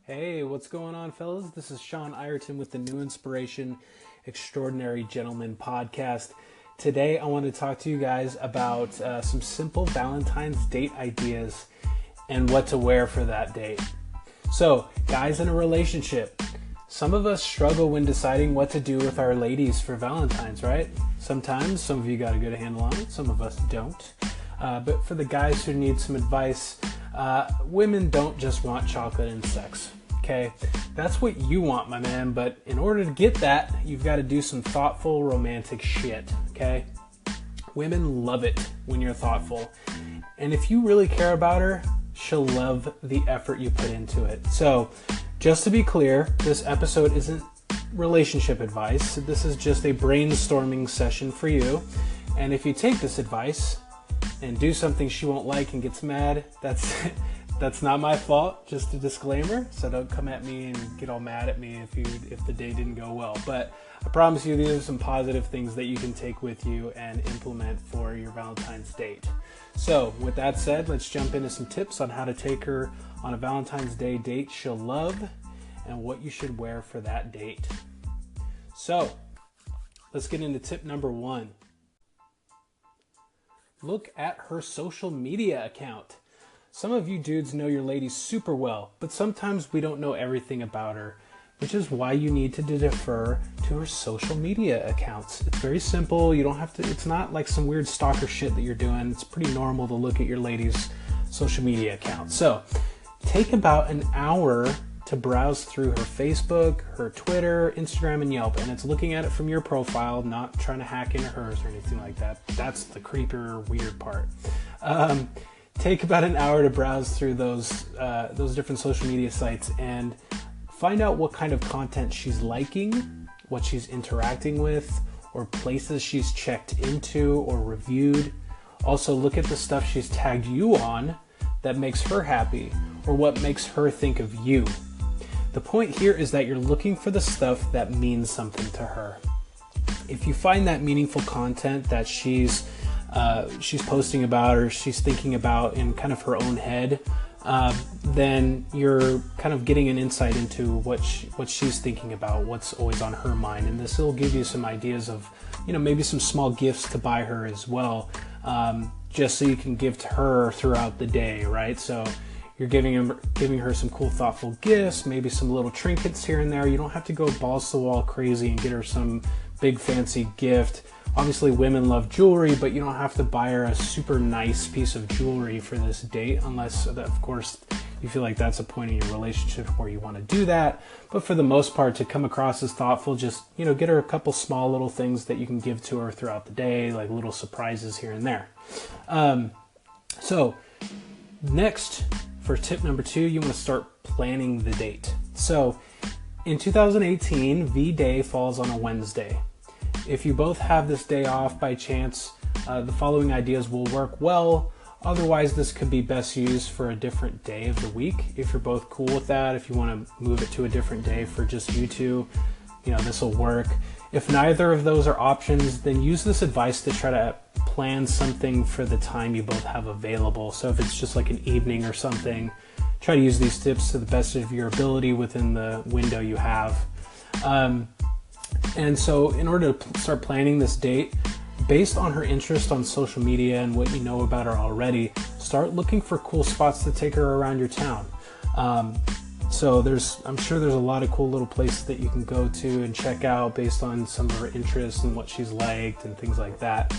Hey, what's going on, fellas? This is Sean Ireton with the New Inspiration Extraordinary Gentlemen podcast. Today, I want to talk to you guys about some simple Valentine's date ideas and what to wear for that date. So, guys in a relationship, some of us struggle when deciding what to do with our ladies for Valentine's, right? Sometimes, some of you got a good handle on it, some of us don't. But for the guys who need some advice, women don't just want chocolate and sex. Okay, that's what you want, my man, but in order to get that, you've got to do some thoughtful, romantic shit, okay? Women love it when you're thoughtful, and if you really care about her, she'll love the effort you put into it. So, just to be clear, this episode isn't relationship advice. This is just a brainstorming session for you, and if you take this advice and do something she won't like and gets mad, that's not my fault, just a disclaimer, so don't come at me and get all mad at me if the day didn't go well. But I promise you these are some positive things that you can take with you and implement for your Valentine's date. So with that said, let's jump into some tips on how to take her on a Valentine's Day date she'll love and what you should wear for that date. So let's get into tip number 1. Look at her social media account. Some of you dudes know your lady super well, but sometimes we don't know everything about her, which is why you need to defer to her social media accounts. It's very simple. You don't have to, it's not like some weird stalker shit that you're doing. It's pretty normal to look at your lady's social media account. So take about an hour to browse through her Facebook, her Twitter, Instagram, and Yelp. And it's looking at it from your profile, not trying to hack into hers or anything like that. That's the creepier, weird part. Take about an hour to browse through those different social media sites and find out what kind of content she's liking, what she's interacting with, or places she's checked into or reviewed. Also, look at the stuff she's tagged you on that makes her happy or what makes her think of you. The point here is that you're looking for the stuff that means something to her. If you find that meaningful content that she's posting about or she's thinking about in kind of her own head, then you're kind of getting an insight into what she's thinking about, what's always on her mind. And this will give you some ideas of, maybe some small gifts to buy her as well, just so you can give to her throughout the day, right? So you're giving her some cool, thoughtful gifts, maybe some little trinkets here and there. You don't have to go balls to the wall crazy and get her some big fancy gift. Obviously, women love jewelry, but you don't have to buy her a super nice piece of jewelry for this date unless, of course, you feel like that's a point in your relationship where you want to do that. But for the most part, to come across as thoughtful, just, get her a couple small little things that you can give to her throughout the day, like little surprises here and there. So next, for tip number 2, you want to start planning the date. So in 2018, V-Day falls on a Wednesday. If you both have this day off by chance, the following ideas will work well. Otherwise, this could be best used for a different day of the week. If you're both cool with that, if you want to move it to a different day for just you two, this will work. If neither of those are options, then use this advice to try to plan something for the time you both have available. So if it's just like an evening or something, try to use these tips to the best of your ability within the window you have. And so in order to start planning this date, based on her interest on social media and what you know about her already, start looking for cool spots to take her around your town. So I'm sure there's a lot of cool little places that you can go to and check out based on some of her interests and what she's liked and things like that.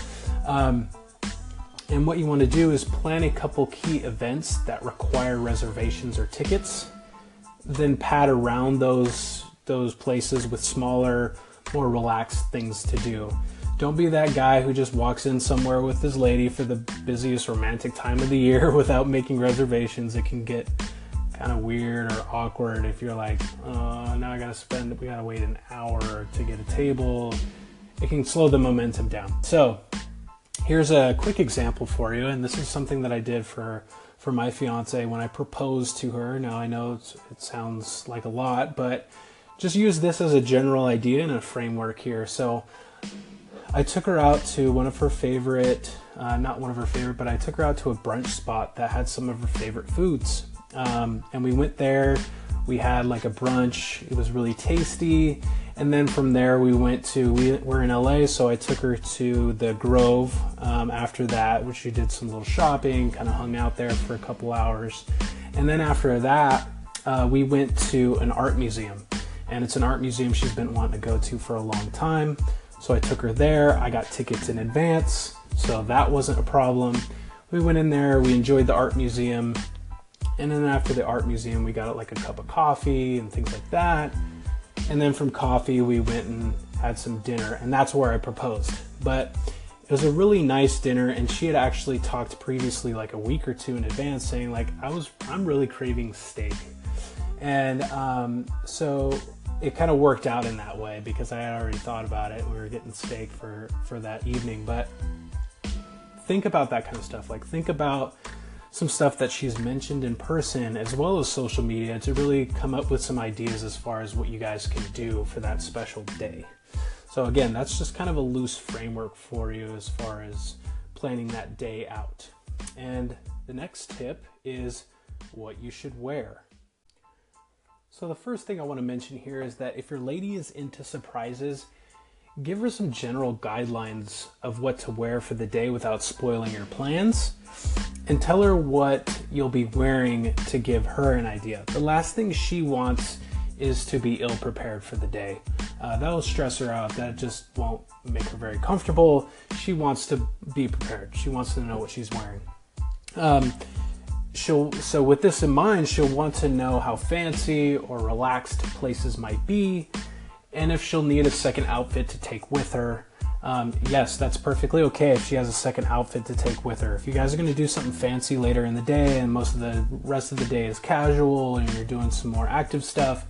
And what you want to do is plan a couple key events that require reservations or tickets, then pad around those places with smaller, more relaxed things to do. Don't be that guy who just walks in somewhere with his lady for the busiest romantic time of the year without making reservations. It can get kind of weird or awkward if you're like, now we gotta wait an hour to get a table. It can slow the momentum down. So here's a quick example for you, and this is something that I did for my fiance when I proposed to her. Now I know it sounds like a lot, but just use this as a general idea and a framework here. So I took her out to one of her favorite, but I took her out to a brunch spot that had some of her favorite foods. And we went there, We had like a brunch. It was really tasty. And then from there we're in LA, so I took her to the Grove after that, which we did some little shopping, kind of hung out there for a couple hours. And then after that, we went to an art museum. And it's an art museum she's been wanting to go to for a long time. So I took her there. I got tickets in advance, so that wasn't a problem. We went in there, we enjoyed the art museum. And then after the art museum, we got like a cup of coffee and things like that. And then from coffee, we went and had some dinner, and that's where I proposed. But it was a really nice dinner, and she had actually talked previously, like a week or two in advance, saying like, I'm really craving steak. And so it kind of worked out in that way because I had already thought about it. We were getting steak for that evening. But think about that kind of stuff. Like, think about some stuff that she's mentioned in person as well as social media to really come up with some ideas as far as what you guys can do for that special day. So again, that's just kind of a loose framework for you as far as planning that day out. And the next tip is what you should wear. So the first thing I want to mention here is that if your lady is into surprises, give her some general guidelines of what to wear for the day without spoiling your plans, and tell her what you'll be wearing to give her an idea. The last thing she wants is to be ill prepared for the day. That will stress her out. That just won't make her very comfortable. She wants to be prepared. She wants to know what she's wearing. So with this in mind, she'll want to know how fancy or relaxed places might be, and if she'll need a second outfit to take with her. Yes, that's perfectly okay if she has a second outfit to take with her. If you guys are going to do something fancy later in the day and most of the rest of the day is casual and you're doing some more active stuff,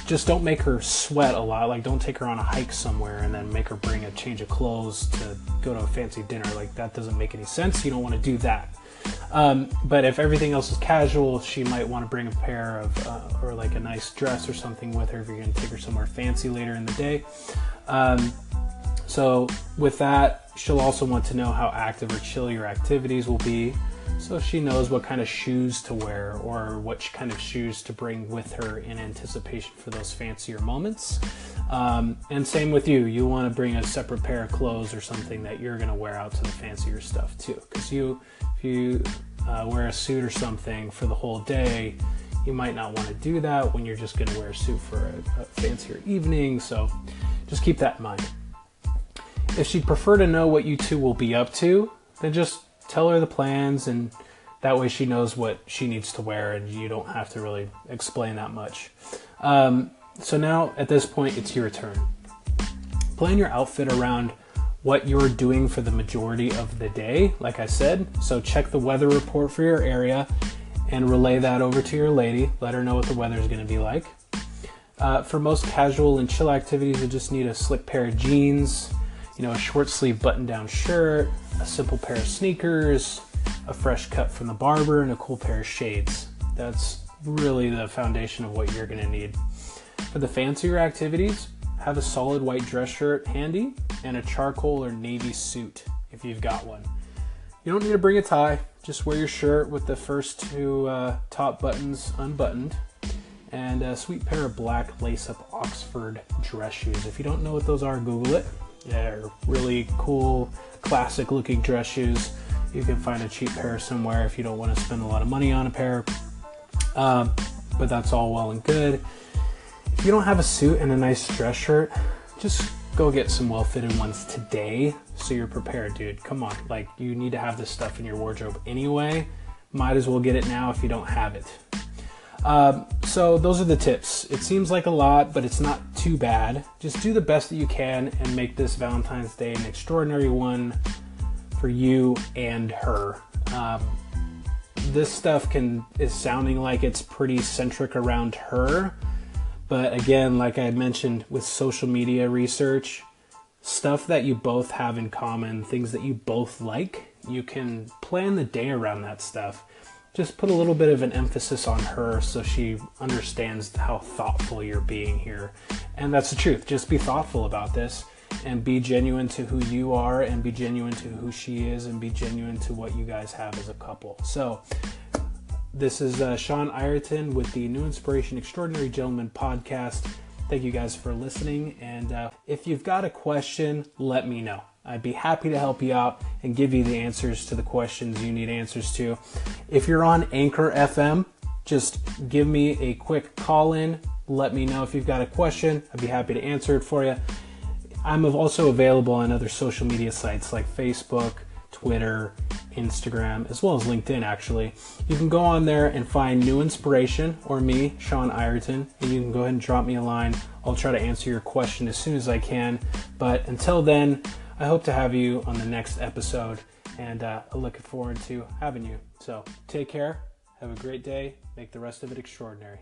just don't make her sweat a lot. Like, don't take her on a hike somewhere and then make her bring a change of clothes to go to a fancy dinner. Like, that doesn't make any sense. You don't want to do that. But if everything else is casual, she might want to bring a pair of, or like a nice dress or something with her if you're going to take her somewhere fancy later in the day. So with that, she'll also want to know how active or chill your activities will be, so she knows what kind of shoes to wear or what kind of shoes to bring with her in anticipation for those fancier moments. And same with you. You want to bring a separate pair of clothes or something that you're going to wear out to the fancier stuff too. Because if you wear a suit or something for the whole day, you might not want to do that when you're just going to wear a suit for a fancier evening. So just keep that in mind. If she'd prefer to know what you two will be up to, then just tell her the plans, and that way she knows what she needs to wear and you don't have to really explain that much. So now at this point, it's your turn. Plan your outfit around what you're doing for the majority of the day, like I said. So check the weather report for your area and relay that over to your lady. Let her know what the weather is going to be like. For most casual and chill activities, you just need a slick pair of jeans, a short sleeve button down shirt, a simple pair of sneakers, a fresh cut from the barber, and a cool pair of shades. That's really the foundation of what you're going to need. For the fancier activities, have a solid white dress shirt handy and a charcoal or navy suit if you've got one. You don't need to bring a tie. Just wear your shirt with the first two top buttons unbuttoned, and a sweet pair of black lace-up Oxford dress shoes. If you don't know what those are, Google it. They're really cool, classic-looking dress shoes. You can find a cheap pair somewhere if you don't want to spend a lot of money on a pair. But that's all well and good. If you don't have a suit and a nice dress shirt, just go get some well-fitted ones today so you're prepared, dude. Come on, like, you need to have this stuff in your wardrobe anyway. Might as well get it now if you don't have it. So those are the tips. It seems like a lot, but it's not too bad. Just do the best that you can and make this Valentine's Day an extraordinary one for you and her. This stuff is sounding like it's pretty centric around her, but again, like I mentioned with social media research, stuff that you both have in common, things that you both like, you can plan the day around that stuff. Just put a little bit of an emphasis on her so she understands how thoughtful you're being here. And that's the truth. Just be thoughtful about this and be genuine to who you are and be genuine to who she is and be genuine to what you guys have as a couple. So This is Sean Ireton with the New Inspiration Extraordinary Gentlemen podcast. Thank you guys for listening. And if you've got a question, let me know. I'd be happy to help you out and give you the answers to the questions you need answers to. If you're on Anchor FM, just give me a quick call in. Let me know if you've got a question. I'd be happy to answer it for you. I'm also available on other social media sites like Facebook, Twitter, Instagram, as well as LinkedIn, actually. You can go on there and find New Inspiration or me, Sean Ireton, and you can go ahead and drop me a line. I'll try to answer your question as soon as I can. But until then, I hope to have you on the next episode, and I'm looking forward to having you. So take care, have a great day, make the rest of it extraordinary.